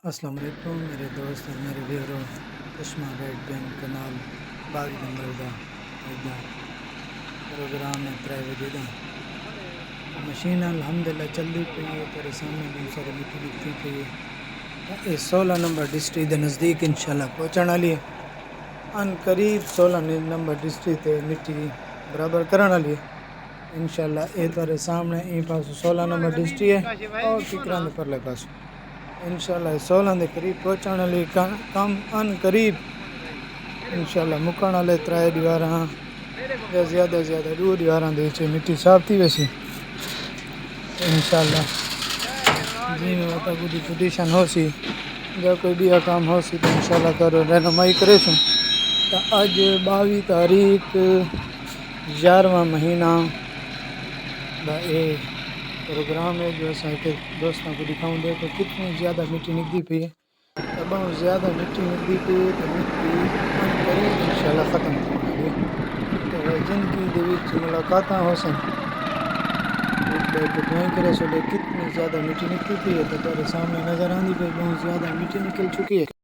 السلام علیکم میرے دوست اور میرے ویوروں چشمہ ریڈ بینک کنال باغ نمبر دا پروگرام ہے 3 بجے دا مشین الحمدللہ چلتی پئی ہے تیرے سامنے بہت ساری مٹی نکلتی پئی ہے یہ 16 نمبر ڈسٹرکٹ دے نزدیک انشاءاللہ پہنچਣ والی ہے ان قریب 16 نمبر ڈسٹرکٹ تے مٹی برابر کرن والی ہے انشاءاللہ یہ تیرے سامنے این پاس 16 نمبر ڈسٹرکٹ ہے اور ٹکراں دے پرلے پاس انشاءاللہ 16 دے قریب پہنچਣ والی کم ان قریب انشاءاللہ مکن والے 3 دیواراں یا زیادہ 2 دیواراں دے وچ مٹی صاف تھی ویسی انشاءاللہ جی میں وتا کو دی پوزیشن ہو سی یا کوئی بھی کام ہو سی تو انشاءاللہ کرو رہنمائی کرے سوں تو اج 22 تاریخ 11واں مہینہ دا اے پروگرام ہے جو اساں کے دوستاں کو دکھاؤں دیکھو کتنی زیادہ مٹی نکلتی پئی ہے تو بہت زیادہ مٹی نکلتی پئی ہے تو مٹی ان قریب انشاءاللہ ختم تھون والی ہے تو جن کی دے وچ ملاقاتاں ہو سن ایک بیٹھ کے دعائیں کرے سو کتنی زیادہ مٹی نکلتی پئی ہے تو تیرے سامنے نظر آندی پئی بہت زیادہ مٹی نکل چکی ہے